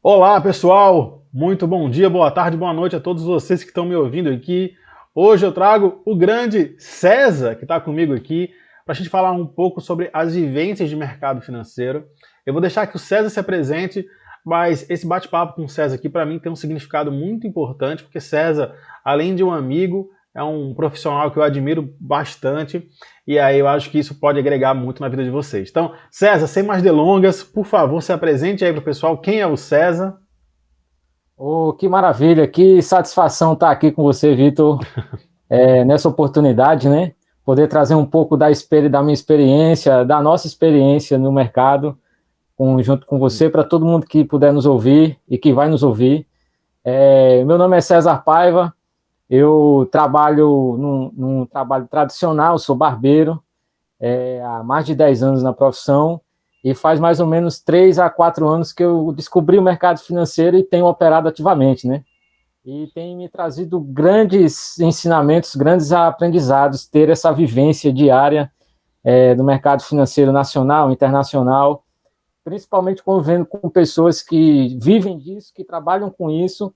Olá, pessoal! Muito bom dia, boa tarde, boa noite a todos vocês que estão me ouvindo aqui. Hoje eu trago o grande César, que está comigo aqui, para a gente falar um pouco sobre as vivências de mercado financeiro. Eu vou deixar que o César se apresente, mas esse bate-papo com o César aqui, para mim, tem um significado muito importante, porque César, além de um amigo, é um profissional que eu admiro bastante, e aí eu acho que isso pode agregar muito na vida de vocês. Então, César, sem mais delongas, por favor, se apresente aí para o pessoal. Quem é o César? Oh, que maravilha, que satisfação estar aqui com você, Vitor, nessa oportunidade, né? Poder trazer um pouco da minha experiência, da nossa experiência no mercado, junto com você, para todo mundo que puder nos ouvir e que vai nos ouvir. Meu nome é César Paiva, eu trabalho num trabalho tradicional, sou barbeiro, há mais de 10 anos na profissão, e faz mais ou menos 3 a 4 anos que eu descobri o mercado financeiro e tenho operado ativamente, né? E tem me trazido grandes ensinamentos, grandes aprendizados, ter essa vivência diária do mercado financeiro nacional, internacional, principalmente convivendo com pessoas que vivem disso, que trabalham com isso,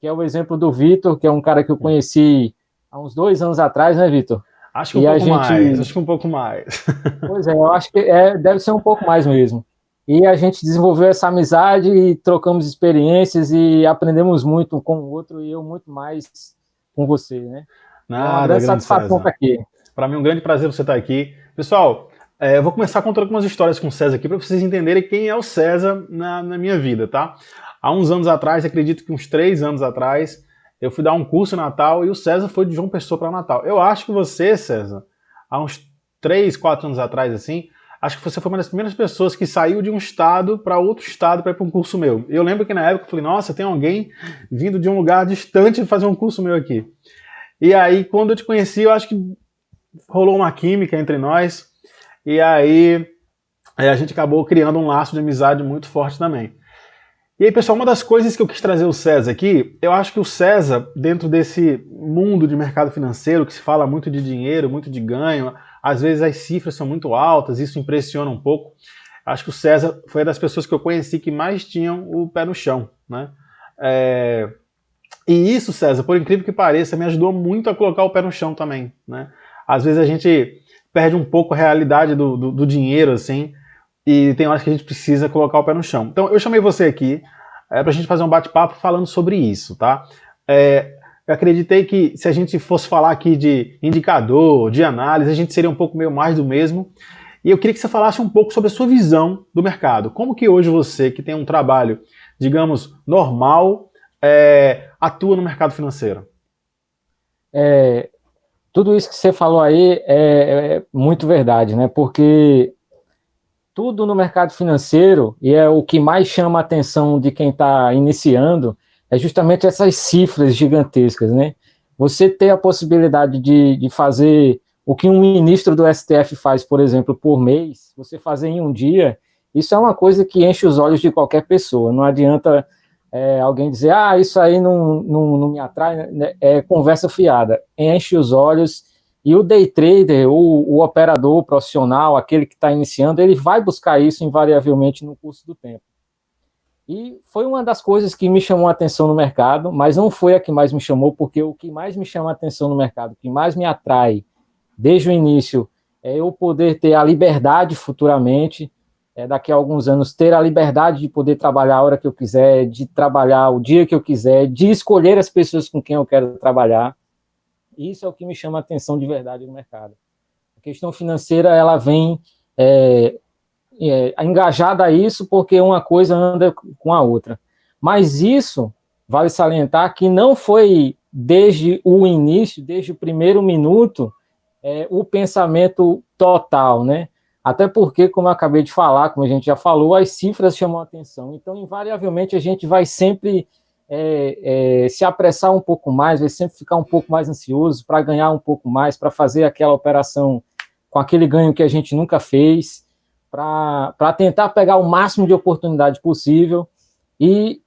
que é o exemplo do Vitor, que é um cara que eu conheci há uns 2 anos atrás, né, Vitor? Acho que um E a pouco gente, mais, acho que um pouco mais. pois é, eu acho que deve ser um pouco mais mesmo. E a gente desenvolveu essa amizade e trocamos experiências e aprendemos muito um com o outro e eu muito mais com você, né? E é uma Nada, grande grande satisfação César. estar aqui. Para mim é um grande prazer você estar aqui. Pessoal, eu vou começar contando algumas histórias com o César aqui para vocês entenderem quem é o César na minha vida, tá? Há uns anos atrás, acredito que uns 3 anos atrás, eu fui dar um curso em Natal e o César foi de João Pessoa para Natal. Eu acho que você, César, há uns 3, 4 anos atrás, assim, acho que você foi uma das primeiras pessoas que saiu de um estado para outro estado para ir para um curso meu. Eu lembro que na época eu falei, nossa, tem alguém vindo de um lugar distante fazer um curso meu aqui. E aí, quando eu te conheci, eu acho que rolou uma química entre nós. E aí, a gente acabou criando um laço de amizade muito forte também. E aí, pessoal, uma das coisas que eu quis trazer o César aqui, eu acho que o César, dentro desse mundo de mercado financeiro, que se fala muito de dinheiro, muito de ganho, às vezes as cifras são muito altas, isso impressiona um pouco. Acho que o César foi uma das pessoas que eu conheci que mais tinham o pé no chão, né? É, e isso, César, por incrível que pareça, me ajudou muito a colocar o pé no chão também, né? Às vezes a gente perde um pouco a realidade do dinheiro, assim, e tem horas que a gente precisa colocar o pé no chão. Então, eu chamei você aqui para a gente fazer um bate-papo falando sobre isso, tá? Eu acreditei que se a gente fosse falar aqui de indicador, de análise, a gente seria um pouco meio mais do mesmo. E eu queria que você falasse um pouco sobre a sua visão do mercado. Como que hoje você, que tem um trabalho, digamos, normal, atua no mercado financeiro? É, tudo isso que você falou aí é muito verdade, né? Porque tudo no mercado financeiro, e é o que mais chama a atenção de quem está iniciando, é justamente essas cifras gigantescas, né? Você ter a possibilidade de fazer o que um ministro do STF faz, por exemplo, por mês, você fazer em um dia, isso é uma coisa que enche os olhos de qualquer pessoa. Não adianta alguém dizer, ah, isso aí não me atrai, né? É conversa fiada. Enche os olhos e o day trader, o operador profissional, aquele que está iniciando, ele vai buscar isso invariavelmente no curso do tempo. E foi uma das coisas que me chamou a atenção no mercado, mas não foi a que mais me chamou, porque o que mais me chama a atenção no mercado, o que mais me atrai desde o início, é eu poder ter a liberdade futuramente, daqui a alguns anos, ter a liberdade de poder trabalhar a hora que eu quiser, de trabalhar o dia que eu quiser, de escolher as pessoas com quem eu quero trabalhar. Isso é o que me chama a atenção de verdade no mercado. A questão financeira, ela vem é, engajada a isso porque uma coisa anda com a outra. Mas isso, vale salientar que não foi desde o início, desde o primeiro minuto, o pensamento total, né? Até porque, como eu acabei de falar, como a gente já falou, as cifras chamam a atenção. Então, invariavelmente, a gente vai sempre se apressar um pouco mais, vai sempre ficar um pouco mais ansioso para ganhar um pouco mais, para fazer aquela operação com aquele ganho que a gente nunca fez, para tentar pegar o máximo de oportunidade possível. E,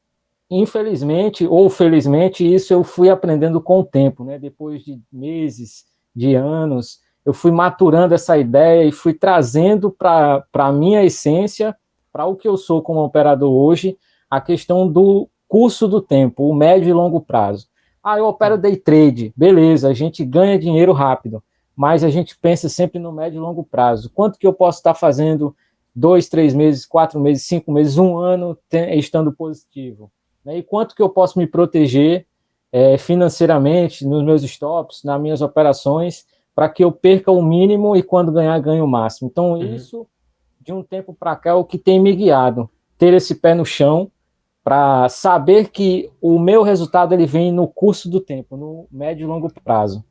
infelizmente ou felizmente, isso eu fui aprendendo com o tempo, né? Depois de meses, de anos, eu fui maturando essa ideia e fui trazendo para a minha essência, para o que eu sou como operador hoje, a questão do curso do tempo, o médio e longo prazo. Eu opero day trade, beleza, a gente ganha dinheiro rápido, mas a gente pensa sempre no médio e longo prazo. Quanto que eu posso estar fazendo 2, 3 meses, 4 meses, 5 meses, 1 ano estando positivo? E quanto que eu posso me proteger financeiramente nos meus stops, nas minhas operações, para que eu perca o mínimo e quando ganhar, ganhe o máximo. Então, isso, de um tempo para cá, é o que tem me guiado. Ter esse pé no chão, para saber que o meu resultado ele vem no curso do tempo, no médio e longo prazo.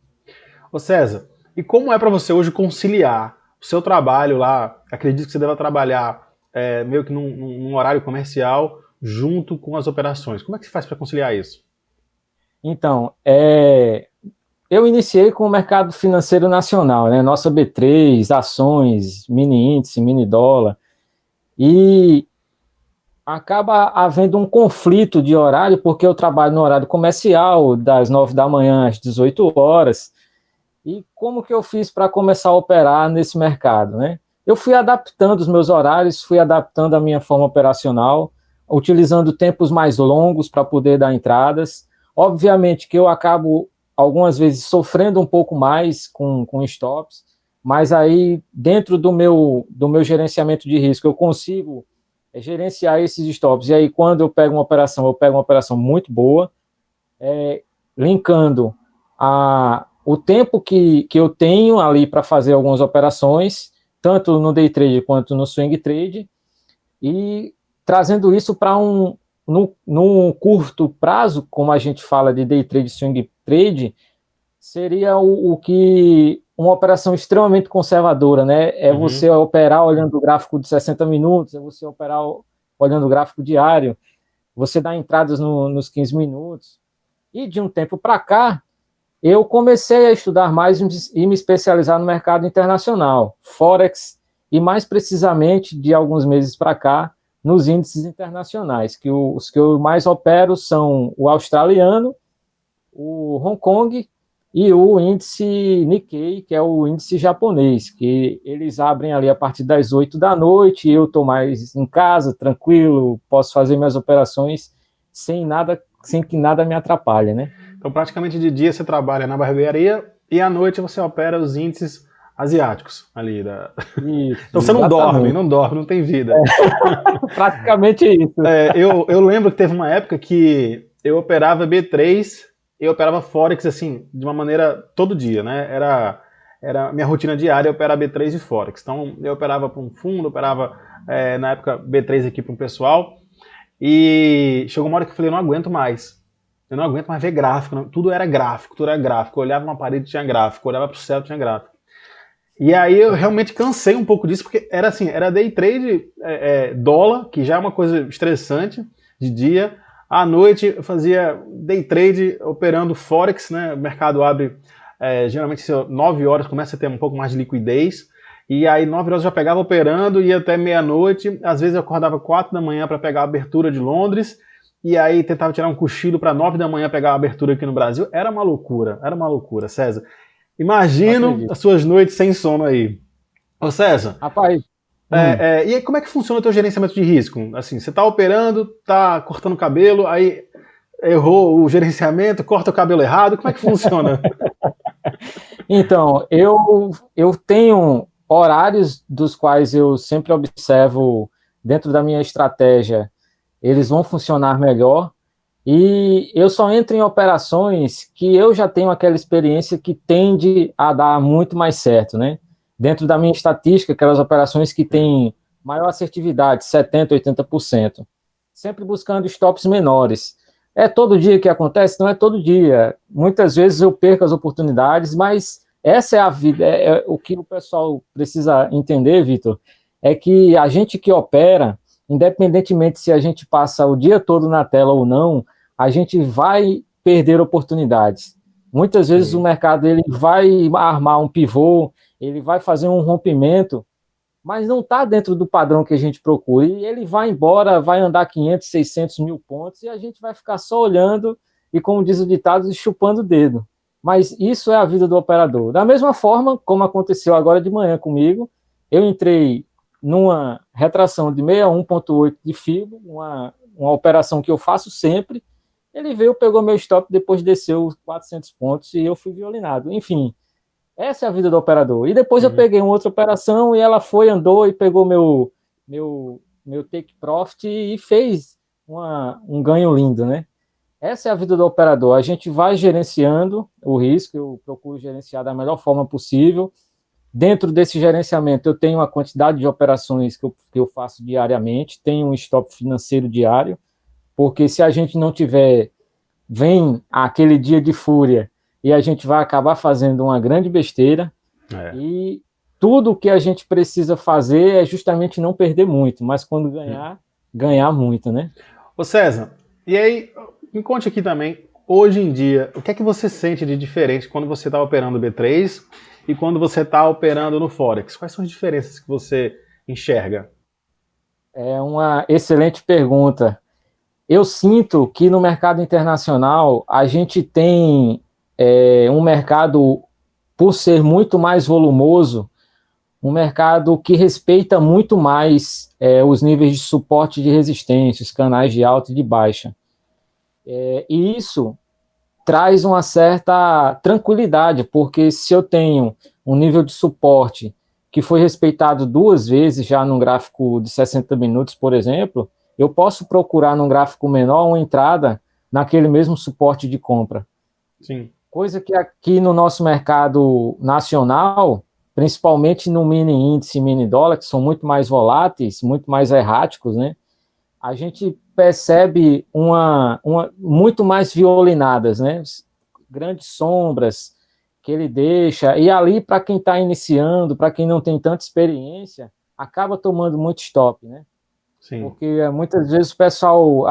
Ô César, e como é para você hoje conciliar o seu trabalho lá? Acredito que você deva trabalhar meio que num horário comercial junto com as operações. Como é que você faz para conciliar isso? Então, eu iniciei com o mercado financeiro nacional, né? Nossa B3, ações, mini índice, mini dólar, e acaba havendo um conflito de horário, porque eu trabalho no horário comercial, das 9 da manhã às 18 horas, e como que eu fiz para começar a operar nesse mercado, né? Eu fui adaptando os meus horários, fui adaptando a minha forma operacional, utilizando tempos mais longos para poder dar entradas. Obviamente que eu acabo, algumas vezes, sofrendo um pouco mais com stops, mas aí, dentro do meu gerenciamento de risco, eu consigo gerenciar esses stops. E aí, quando eu pego uma operação muito boa, linkando o tempo que eu tenho ali para fazer algumas operações, tanto no day trade quanto no swing trade, e trazendo isso para num curto prazo, como a gente fala de day trade e swing trade, seria o que uma operação extremamente conservadora, né? Você operar olhando o gráfico de 60 minutos, você operar olhando o gráfico diário, você dá entradas nos 15 minutos. E de um tempo para cá, eu comecei a estudar mais e me especializar no mercado internacional, Forex, e mais precisamente, de alguns meses para cá, nos índices internacionais, que os que eu mais opero são o australiano, o Hong Kong e o índice Nikkei, que é o índice japonês, que eles abrem ali a partir das 8 da noite, eu estou mais em casa, tranquilo, posso fazer minhas operações sem que nada me atrapalhe, né? Então, praticamente de dia você trabalha na barbearia e à noite você opera os índices asiáticos ali. Isso, então você não dorme, não tem vida. Praticamente isso. Eu lembro que teve uma época que eu operava B3, eu operava Forex assim, de uma maneira todo dia, né? Era minha rotina diária, eu operava B3 e Forex. Então eu operava para um fundo, operava na época B3 aqui para um pessoal, e chegou uma hora que eu falei, eu não aguento mais. Eu não aguento mais ver gráfico, não. Tudo era gráfico, tudo era gráfico. Eu olhava uma parede, tinha gráfico. Eu olhava para o céu, tinha gráfico. E aí eu realmente cansei um pouco disso, porque era assim, era day trade dólar, que já é uma coisa estressante de dia. À noite eu fazia day trade operando Forex, né? O mercado abre geralmente 9 horas, começa a ter um pouco mais de liquidez. E aí 9 horas eu já pegava operando, ia até meia-noite. Às vezes eu acordava 4 da manhã para pegar a abertura de Londres. E aí tentava tirar um cochilo para 9 da manhã pegar a abertura aqui no Brasil. Era uma loucura, César. Imagino as suas noites sem sono aí. Ô César, rapaz, e aí como é que funciona o teu gerenciamento de risco? Assim, você está operando, está cortando o cabelo, aí errou o gerenciamento, corta o cabelo errado, como é que funciona? Então, eu tenho horários dos quais eu sempre observo dentro da minha estratégia, eles vão funcionar melhor, e eu só entro em operações que eu já tenho aquela experiência que tende a dar muito mais certo, né? Dentro da minha estatística, aquelas operações que têm maior assertividade, 70%, 80%. Sempre buscando stops menores. É todo dia que acontece? Não é todo dia. Muitas vezes eu perco as oportunidades, mas essa é a vida. O que o pessoal precisa entender, Vitor, é que a gente que opera, independentemente se a gente passa o dia todo na tela ou não, a gente vai perder oportunidades. Muitas vezes o mercado ele vai armar um pivô, ele vai fazer um rompimento, mas não está dentro do padrão que a gente procura, e ele vai embora, vai andar 500, 600 mil pontos, e a gente vai ficar só olhando e, como diz o ditado, chupando o dedo. Mas isso é a vida do operador. Da mesma forma, como aconteceu agora de manhã comigo, eu entrei numa retração de 61,8 de FIBO, uma operação que eu faço sempre, ele veio, pegou meu stop, depois desceu os 400 pontos e eu fui violinado. Enfim, essa é a vida do operador. E depois eu peguei uma outra operação e ela foi, andou e pegou meu take profit e fez um ganho lindo, né? Essa é a vida do operador. A gente vai gerenciando o risco, eu procuro gerenciar da melhor forma possível. Dentro desse gerenciamento, eu tenho uma quantidade de operações que eu faço diariamente, tenho um stop financeiro diário, porque se a gente não tiver, vem aquele dia de fúria e a gente vai acabar fazendo uma grande besteira. E tudo o que a gente precisa fazer é justamente não perder muito, mas quando ganhar muito, né? Ô César, e aí, me conte aqui também, hoje em dia, o que é que você sente de diferente quando você está operando B3 e quando você está operando no Forex? Quais são as diferenças que você enxerga? É uma excelente pergunta. Eu sinto que no mercado internacional a gente tem um mercado, por ser muito mais volumoso, um mercado que respeita muito mais os níveis de suporte e de resistência, os canais de alta e de baixa. E isso traz uma certa tranquilidade, porque se eu tenho um nível de suporte que foi respeitado 2 vezes já num gráfico de 60 minutos, por exemplo, eu posso procurar num gráfico menor uma entrada naquele mesmo suporte de compra. Sim. Coisa que aqui no nosso mercado nacional, principalmente no mini índice e mini dólar, que são muito mais voláteis, muito mais erráticos, né? A gente percebe muito mais violinadas, né? Grandes sombras que ele deixa, e ali para quem está iniciando, para quem não tem tanta experiência, acaba tomando muito stop, né? Sim. Porque muitas vezes o pessoal,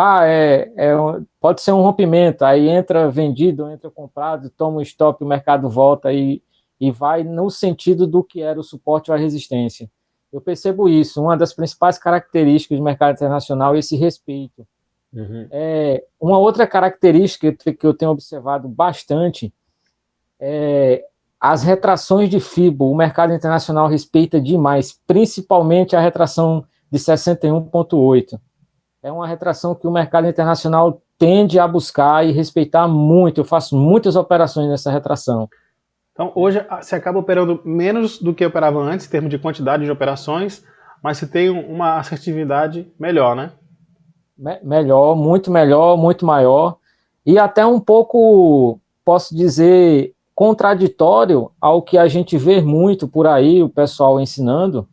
pode ser um rompimento, aí entra vendido, entra comprado, toma um stop, o mercado volta e vai no sentido do que era o suporte ou a resistência. Eu percebo isso, uma das principais características do mercado internacional é esse respeito. Uma outra característica que eu tenho observado bastante é as retrações de FIBO. O mercado internacional respeita demais, principalmente a retração de 61,8. É uma retração que o mercado internacional tende a buscar e respeitar muito. Eu faço muitas operações nessa retração. Então, hoje você acaba operando menos do que operava antes, em termos de quantidade de operações, mas você tem uma assertividade melhor, né? Melhor, muito maior. E até um pouco, posso dizer, contraditório ao que a gente vê muito por aí, o pessoal ensinando,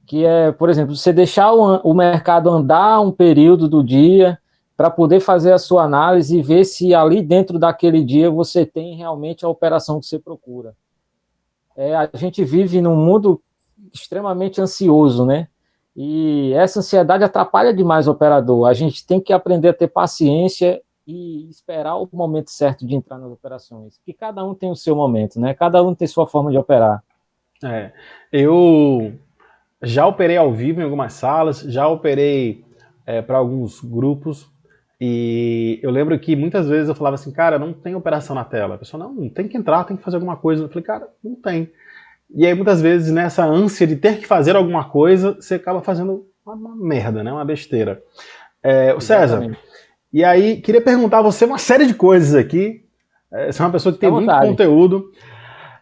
que é, por exemplo, você deixar o mercado andar um período do dia para poder fazer a sua análise e ver se ali dentro daquele dia você tem realmente a operação que você procura. A gente vive num mundo extremamente ansioso, né? E essa ansiedade atrapalha demais o operador. A gente tem que aprender a ter paciência e esperar o momento certo de entrar nas operações. Porque cada um tem o seu momento, né? Cada um tem sua forma de operar. Eu já operei ao vivo em algumas salas, já operei para alguns grupos, e eu lembro que muitas vezes eu falava assim, cara, não tem operação na tela. A pessoa, não, tem que entrar, tem que fazer alguma coisa. Eu falei, cara, não tem. E aí muitas vezes nessa ânsia de ter que fazer alguma coisa, você acaba fazendo uma merda, né? Uma besteira. O César, e aí queria perguntar a você uma série de coisas aqui. Você é uma pessoa que tem muito conteúdo.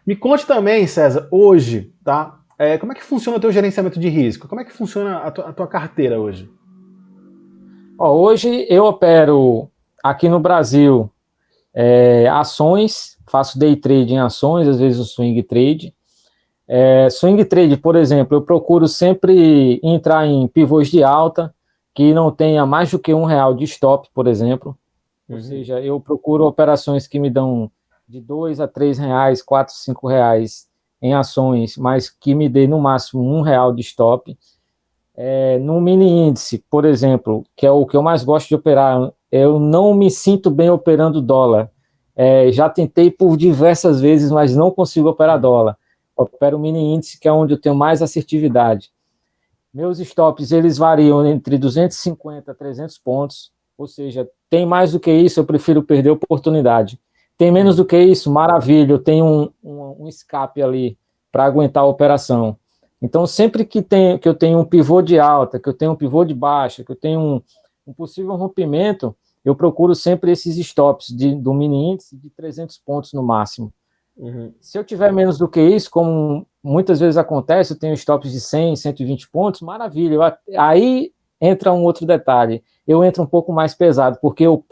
Me conte também, César, hoje, tá? Como é que funciona o teu gerenciamento de risco? Como é que funciona a tua carteira hoje? Hoje eu opero aqui no Brasil ações, faço day trade em ações, às vezes o swing trade. Swing trade, por exemplo, eu procuro sempre entrar em pivôs de alta, que não tenha mais do que R$1 de stop, por exemplo. Ou seja, eu procuro operações que me dão de R$2 a R$3, R$4, R$5 em ações, mas que me dê no máximo R$1 de stop. No mini índice, por exemplo, que é o que eu mais gosto de operar, eu não me sinto bem operando dólar. Já tentei por diversas vezes, mas não consigo operar dólar. Opero o mini índice, que é onde eu tenho mais assertividade. Meus stops, eles variam entre 250 a 300 pontos, ou seja, tem mais do que isso, eu prefiro perder a oportunidade. Tem menos do que isso, maravilha, eu tenho um escape ali para aguentar a operação. Então, sempre que eu tenho um pivô de alta, que eu tenho um pivô de baixa, que eu tenho um possível rompimento, eu procuro sempre esses stops do mini índice de 300 pontos no máximo. Uhum. Se eu tiver menos do que isso, como muitas vezes acontece, eu tenho stops de 100, 120 pontos, maravilha. Aí entra um outro detalhe. Eu entro um pouco mais pesado, porque eu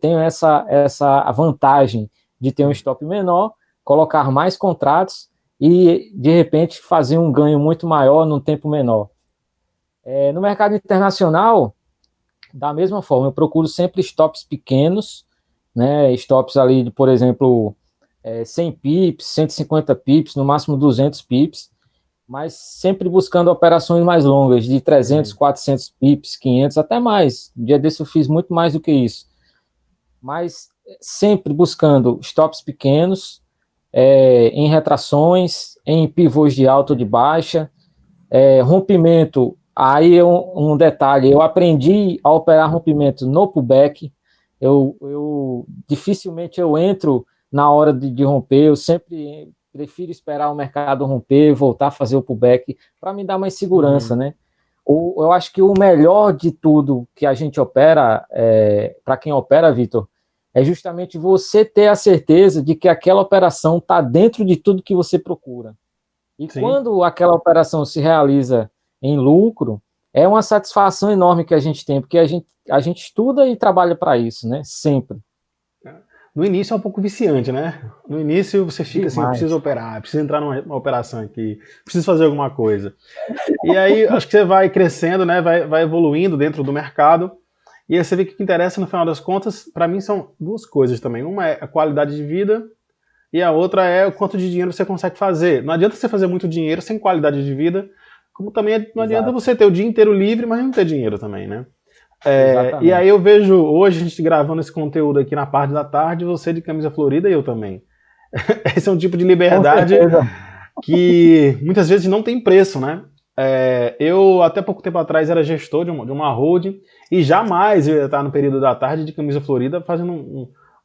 tenho essa vantagem de ter um stop menor, colocar mais contratos e, de repente, fazer um ganho muito maior num tempo menor. No mercado internacional, da mesma forma, eu procuro sempre stops pequenos, né, stops ali de, por exemplo, 100 pips, 150 pips, no máximo 200 pips, mas sempre buscando operações mais longas, de 300, 400 pips, 500, até mais. Um dia desse eu fiz muito mais do que isso. Mas sempre buscando stops pequenos, em retrações, em pivôs de alta ou de baixa, rompimento. Aí um detalhe, eu aprendi a operar rompimento no pullback. Dificilmente eu entro na hora de romper, eu sempre prefiro esperar o mercado romper, voltar a fazer o pullback, para me dar mais segurança, né? Eu acho que o melhor de tudo que a gente opera, para quem opera, Vitor, é justamente você ter a certeza de que aquela operação está dentro de tudo que você procura. E Sim. Quando aquela operação se realiza em lucro, é uma satisfação enorme que a gente tem, porque a gente estuda e trabalha para isso, né? Sempre. No início é um pouco viciante, né? No início você fica assim, eu preciso operar, preciso entrar numa operação aqui, preciso fazer alguma coisa. E aí acho que você vai crescendo, né? Vai evoluindo dentro do mercado. E aí você vê que o que interessa no final das contas, para mim são duas coisas também. Uma é a qualidade de vida e a outra é o quanto de dinheiro você consegue fazer. Não adianta você fazer muito dinheiro sem qualidade de vida, como também não adianta você ter o dia inteiro livre, mas não ter dinheiro também, né? E aí eu vejo hoje a gente gravando esse conteúdo aqui na parte da tarde, você de camisa florida e eu também. Esse é um tipo de liberdade que muitas vezes não tem preço, né? Eu até pouco tempo atrás era gestor de uma holding e jamais eu ia estar no período da tarde de camisa florida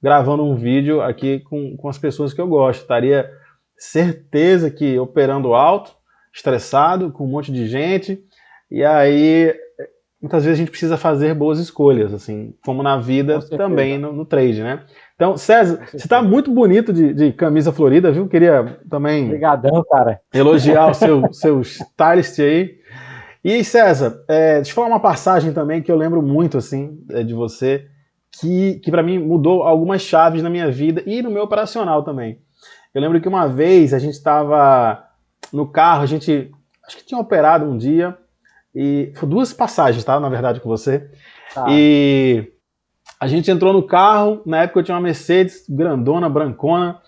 gravando um vídeo aqui com as pessoas que eu gosto. Estaria certeza que operando alto, estressado, com um monte de gente, e aí muitas vezes a gente precisa fazer boas escolhas, assim, como na vida também no trade, né? Então, César, você está muito bonito de camisa florida, viu? Queria também Obrigadão, cara. Elogiar o seu stylist aí. E, César, deixa eu falar uma passagem também que eu lembro muito, assim, de você, que para mim mudou algumas chaves na minha vida e no meu operacional também. Eu lembro que uma vez a gente estava no carro, acho que tinha operado um dia, e foi duas passagens, tá? Na verdade, com você. E a gente entrou no carro, na época eu tinha uma Mercedes grandona, brancona,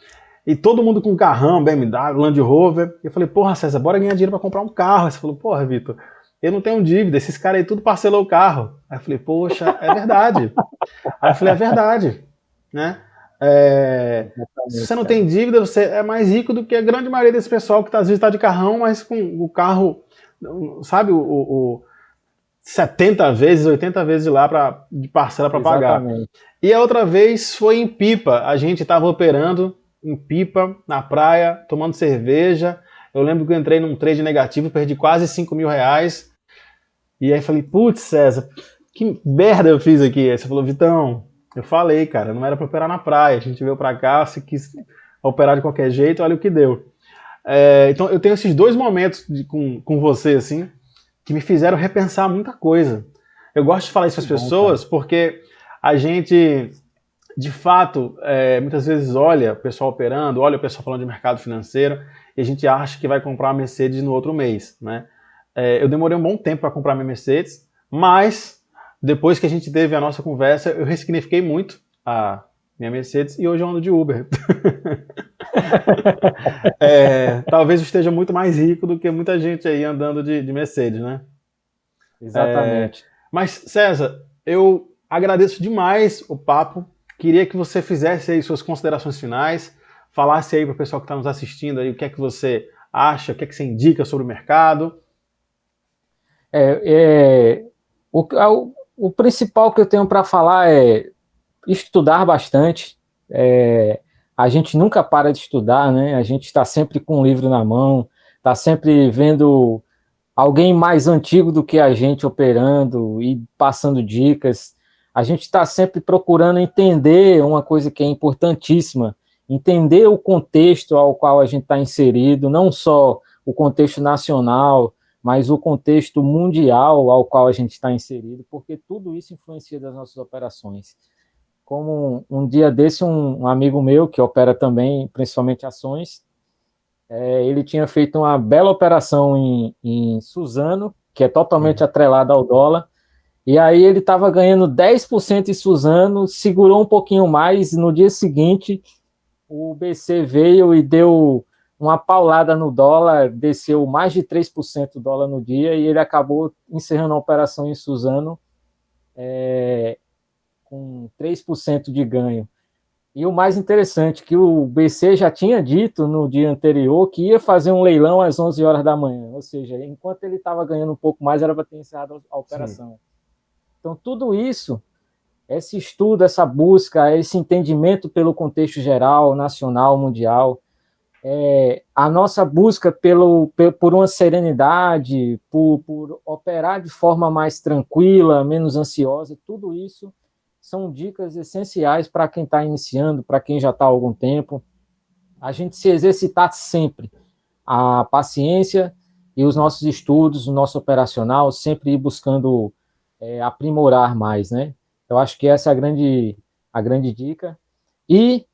e todo mundo com carrão, BMW, Land Rover. Eu falei, porra, César, bora ganhar dinheiro para comprar um carro. Aí você falou, porra, Vitor, eu não tenho dívida, esses caras aí tudo parcelou o carro. Aí eu falei, poxa, é verdade. Aí eu falei, é verdade, né? Se você não tem dívida, você é mais rico do que a grande maioria desse pessoal que às vezes está de carrão, mas com o carro, sabe, 70 vezes, 80 vezes lá de parcela para pagar. E a outra vez foi em Pipa, a gente estava operando em Pipa, na praia, tomando cerveja. Eu lembro que eu entrei num trade negativo, perdi quase 5 mil reais. E aí falei, putz, César, que merda eu fiz aqui. Aí você falou, Vitão, eu falei, cara, não era para operar na praia. A gente veio para cá, se quis operar de qualquer jeito, olha o que deu. Então eu tenho esses dois momentos com você, assim, que me fizeram repensar muita coisa. Eu gosto de falar isso para as pessoas porque a gente, de fato, muitas vezes olha o pessoal operando, olha o pessoal falando de mercado financeiro e a gente acha que vai comprar uma Mercedes no outro mês, né? Eu demorei um bom tempo para comprar minha Mercedes, mas depois que a gente teve a nossa conversa, eu ressignifiquei muito a minha Mercedes e hoje eu ando de Uber. Talvez eu esteja muito mais rico do que muita gente aí andando de Mercedes, né? Exatamente. Mas, César, eu agradeço demais o papo. Queria que você fizesse aí suas considerações finais, falasse aí para o pessoal que está nos assistindo aí o que é que você acha, o que é que você indica sobre o mercado. O principal que eu tenho para falar é estudar bastante. A gente nunca para de estudar, né? A gente está sempre com um livro na mão, está sempre vendo alguém mais antigo do que a gente operando e passando dicas. A gente está sempre procurando entender uma coisa que é importantíssima, entender o contexto ao qual a gente está inserido, não só o contexto nacional, mas o contexto mundial ao qual a gente está inserido, porque tudo isso influencia das nossas operações. Como um dia desse, um amigo meu, que opera também, principalmente ações, ele tinha feito uma bela operação em Suzano, que é totalmente atrelada ao dólar, e aí ele estava ganhando 10% em Suzano, segurou um pouquinho mais, e no dia seguinte o BC veio e deu uma paulada no dólar, desceu mais de 3% o dólar no dia, e ele acabou encerrando a operação em Suzano com 3% de ganho. E o mais interessante, que o BC já tinha dito no dia anterior que ia fazer um leilão às 11 horas da manhã, ou seja, enquanto ele estava ganhando um pouco mais, era para ter encerrado a operação. Sim. Então, tudo isso, esse estudo, essa busca, esse entendimento pelo contexto geral, nacional, mundial, a nossa busca por uma serenidade, por operar de forma mais tranquila, menos ansiosa, tudo isso são dicas essenciais para quem está iniciando, para quem já está há algum tempo. A gente se exercitar sempre. A paciência e os nossos estudos, o nosso operacional, sempre ir buscando aprimorar mais, né? Eu acho que essa é a grande dica. E,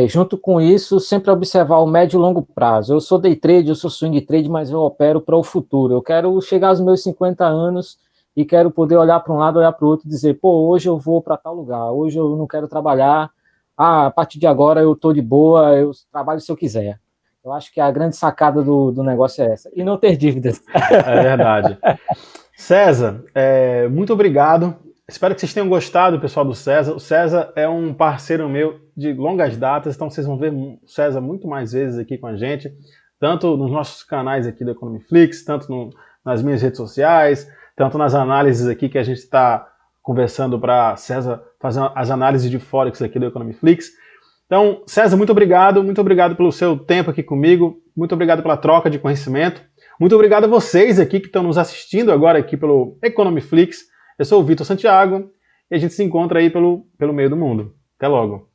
junto com isso, sempre observar o médio e longo prazo. Eu sou day trade, eu sou swing trade, mas eu opero para o futuro. Eu quero chegar aos meus 50 anos e quero poder olhar para um lado, olhar para o outro e dizer, pô, hoje eu vou para tal lugar, hoje eu não quero trabalhar, a partir de agora eu estou de boa, eu trabalho se eu quiser. Eu acho que a grande sacada do negócio é essa. E não ter dívidas. É verdade. César, muito obrigado. Espero que vocês tenham gostado, pessoal, do César. O César é um parceiro meu de longas datas, então vocês vão ver o César muito mais vezes aqui com a gente, tanto nos nossos canais aqui do Economiflix, tanto nas minhas redes sociais, tanto nas análises aqui que a gente está conversando para César fazer as análises de Forex aqui do Economiflix. Então, César, muito obrigado pelo seu tempo aqui comigo, muito obrigado pela troca de conhecimento, muito obrigado a vocês aqui que estão nos assistindo agora aqui pelo Economiflix. Eu sou o Vitor Santiago e a gente se encontra aí pelo meio do mundo. Até logo!